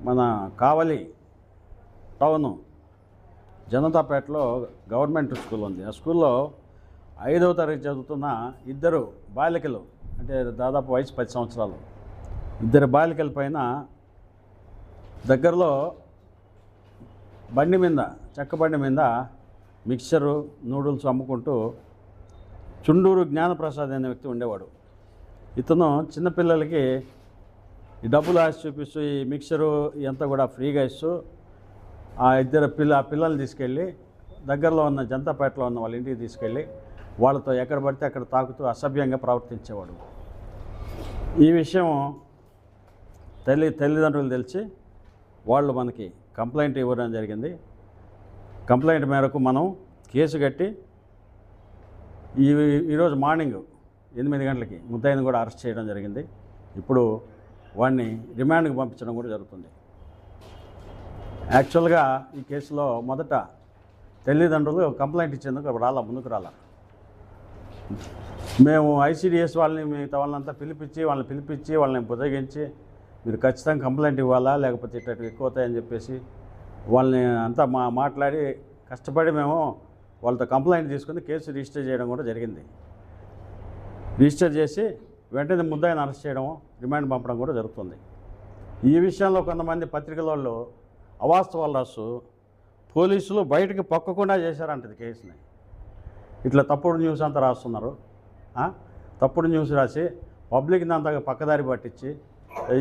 మన కావలి town జనతాపేటలో government school ఉంది. ఆ స్కూల్లో 5వ తరగతి చదువుతున్న ఇద్దరు బాలికలు, అంటే దాదాపు వయసు 10 సంవత్సరాలు, ఇద్దరు బాలికల పైన దగ్గరలో బండి మీద, చెక్క బండి మీద మిక్చరు, నూడిల్స్ అమ్ముకుంటూ చుండూరు జ్ఞానప్రసాద్ అనే వ్యక్తి ఉండేవాడు. ఇతను చిన్నపిల్లలకి ఈ డబ్బులు ఆశ చూపిస్తూ ఈ మిక్చరు ఇదంతా కూడా ఫ్రీగా ఇస్తూ ఆ ఇద్దరు పిల్లల్ని తీసుకెళ్ళి దగ్గరలో ఉన్న జనతాపేటలో ఉన్న వాళ్ళ ఇంటికి తీసుకెళ్ళి వాళ్ళతో ఎక్కడ పడితే అక్కడ తాకుతూ అసభ్యంగా ప్రవర్తించేవాడు. ఈ విషయం తల్లిదండ్రులు తెలిసి వాళ్ళు మనకి కంప్లైంట్ ఇవ్వడం జరిగింది. కంప్లైంట్ మేరకు మనం కేసు కట్టి ఈరోజు మార్నింగ్ 8 గంటలకి ముద్దాయిని కూడా అరెస్ట్ చేయడం జరిగింది. ఇప్పుడు వాడిని రిమాండ్కి పంపించడం కూడా జరుగుతుంది. యాక్చువల్గా ఈ కేసులో మొదట తల్లిదండ్రులు కంప్లైంట్ ఇచ్చేందుకు ముందుకు రాలా. మేము ఐసీడీఎస్ వాళ్ళని, మిగతా వాళ్ళంతా పిలిపించి వాళ్ళని బుజ్జగించి మీరు ఖచ్చితంగా కంప్లైంట్ ఇవ్వాలా, లేకపోతే ఇట్లా ఎక్కువ అవుతాయని చెప్పేసి వాళ్ళని అంతా మాట్లాడి కష్టపడి మేము వాళ్ళతో కంప్లైంట్ తీసుకుని కేసు రిజిస్టర్ చేయడం కూడా జరిగింది. రిజిస్టర్ చేసి వెంటనే ముద్దాయిని అరెస్ట్ చేయడం, రిమాండ్ పంపడం కూడా జరుగుతుంది. ఈ విషయంలో కొంతమంది పత్రికల వాళ్ళు అవాస్తవాలు రాస్తూ పోలీసులు బయటకు పొక్కకుండా చేశారంటది కేసుని. ఇట్లా తప్పుడు న్యూస్ అంతా రాస్తున్నారు. తప్పుడు న్యూస్ రాసి పబ్లిక్ని అంతా పక్కదారి పట్టించి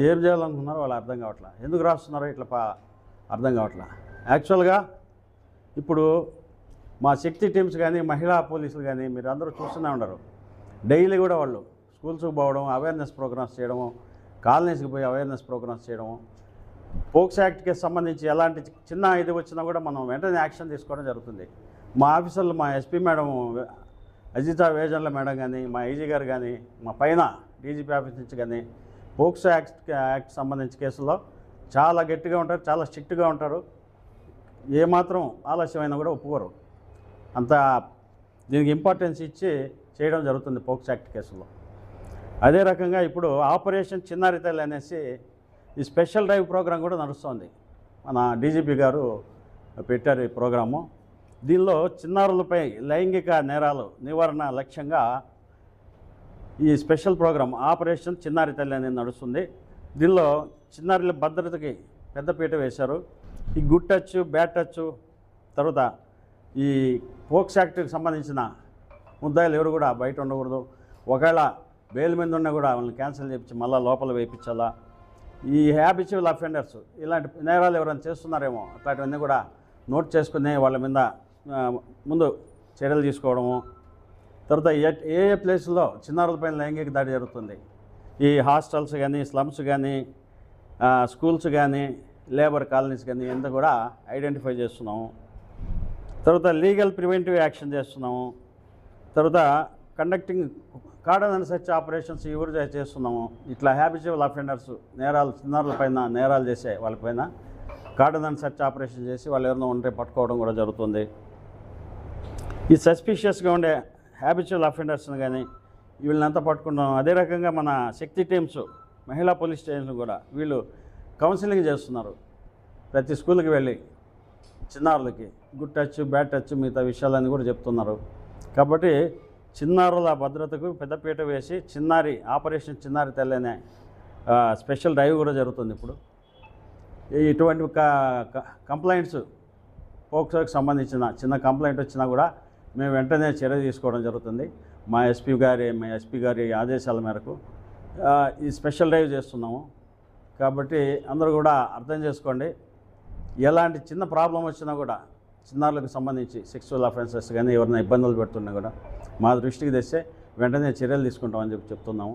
ఏం చేయాలనుకున్నారో వాళ్ళు అర్థం కావట్లా. ఎందుకు రాస్తున్నారో ఇట్లా అర్థం కావట్లా. యాక్చువల్గా ఇప్పుడు మా శక్తి టీమ్స్ కానీ, మహిళా పోలీసులు కానీ మీరు అందరూ చూస్తూనే ఉండరు. డైలీ కూడా వాళ్ళు స్కూల్స్కి పోవడం, అవేర్నెస్ ప్రోగ్రామ్స్ చేయడము, కాలనీస్కి పోయి అవేర్నెస్ ప్రోగ్రామ్స్ చేయడము, పోక్స్ యాక్ట్కి సంబంధించి ఎలాంటి చిన్న ఇది వచ్చినా కూడా మనం వెంటనే యాక్షన్ తీసుకోవడం జరుగుతుంది. మా ఆఫీసర్లు, మా ఎస్పీ మేడం అజితా వేజన్ల మేడం కానీ, మా ఐజీ గారు కానీ, మా పైన డీజీపీ ఆఫీస్ నుంచి కానీ పోక్సో యాక్ట్ సంబంధించి కేసుల్లో చాలా గట్టిగా ఉంటారు, చాలా స్ట్రిక్ట్గా ఉంటారు. ఏమాత్రం ఆలస్యమైనా కూడా ఒప్పుకోరు. అంత దీనికి ఇంపార్టెన్స్ ఇచ్చి చేయడం జరుగుతుంది పోక్సో యాక్ట్ కేసులో. అదే రకంగా ఇప్పుడు ఆపరేషన్ చిన్నారి తల్లి అనేసి ఈ స్పెషల్ డ్రైవ్ ప్రోగ్రాం కూడా నడుస్తుంది. మన డీజీపీ గారు పెట్టారు ఈ ప్రోగ్రాము. దీనిలో చిన్నారులపై లైంగిక నేరాలు నివారణ లక్ష్యంగా ఈ స్పెషల్ ప్రోగ్రాం ఆపరేషన్ చిన్నారి తల్లి అనేది నడుస్తుంది. దీనిలో చిన్నారుల భద్రతకి పెద్దపీట వేశారు. ఈ గుడ్ టచ్, బ్యాడ్ టచ్, తర్వాత ఈ పోక్స్ యాక్ట్కి సంబంధించిన ముద్దాయిలు ఎవరు కూడా బయట ఉండకూడదు. ఒకవేళ బెయిల్ మీద ఉన్నా కూడా వాళ్ళని క్యాన్సిల్ చేయించి మళ్ళీ లోపల వేయించాలా. ఈ హ్యాబిచువల్ అఫెండర్స్ ఇలాంటి నేరాలు ఎవరైనా చేస్తున్నారేమో అట్లాంటివన్నీ కూడా నోట్ చేసుకుని వాళ్ళ మీద ముందు చర్యలు తీసుకోవడము. తర్వాత ఏ ప్లేసుల్లో చిన్నారులపైన లైంగిక దాడి జరుగుతుంది, ఈ హాస్టల్స్ కానీ, స్లమ్స్ కానీ, స్కూల్స్ కానీ, లేబర్ కాలనీస్ కానీ ఎంత కూడా ఐడెంటిఫై చేస్తున్నాము. తర్వాత లీగల్ ప్రివెంటివ్ యాక్షన్ చేస్తున్నాము. తర్వాత conducting cordon and search operations ఎవరు చేస్తున్నాము. ఇట్లా హ్యాబిచువల్ అఫెండర్స్ నేరాలు, చిన్నారులపైన నేరాలు చేసే వాళ్ళపైన కార్డన్ అండ్ సెర్చ్ ఆపరేషన్ చేసి వాళ్ళు ఎవరైనా ఉంటే పట్టుకోవడం కూడా జరుగుతుంది. ఈ సస్పిషియస్గా ఉండే హ్యాబిచువల్ అఫెండర్స్ని కానీ వీళ్ళనంతా పట్టుకుంటాం. అదే రకంగా మన శక్తి టీమ్స్, మహిళా పోలీస్ స్టేషన్లు కూడా వీళ్ళు కౌన్సిలింగ్ చేస్తున్నారు. ప్రతి స్కూల్కి వెళ్ళి చిన్నారులకి గుడ్ టచ్, బ్యాడ్ టచ్, మిగతా విషయాలన్నీ కూడా చెప్తున్నారు. కాబట్టి చిన్నారుల భద్రతకు పెద్దపీట వేసి ఆపరేషన్ చిన్నారి తల్లి అనే స్పెషల్ డ్రైవ్ కూడా జరుగుతుంది. ఇప్పుడు ఇటువంటి కంప్లైంట్స్, పోక్సోకి సంబంధించిన చిన్న కంప్లైంట్ వచ్చినా కూడా మేము వెంటనే చర్య తీసుకోవడం జరుగుతుంది. మా ఎస్పీ గారి ఆదేశాల మేరకు ఈ స్పెషల్ డ్రైవ్ చేస్తున్నాము. కాబట్టి అందరూ కూడా అర్థం చేసుకోండి. ఎలాంటి చిన్న ప్రాబ్లం వచ్చినా కూడా చిన్నారులకు సంబంధించి సెక్సువల్ అఫెన్సెస్ కానీ ఎవరైనా ఇబ్బందులు పెడుతున్నా కూడా మా దృష్టికి తెస్తే వెంటనే చర్యలు తీసుకుంటామని చెప్తున్నాము.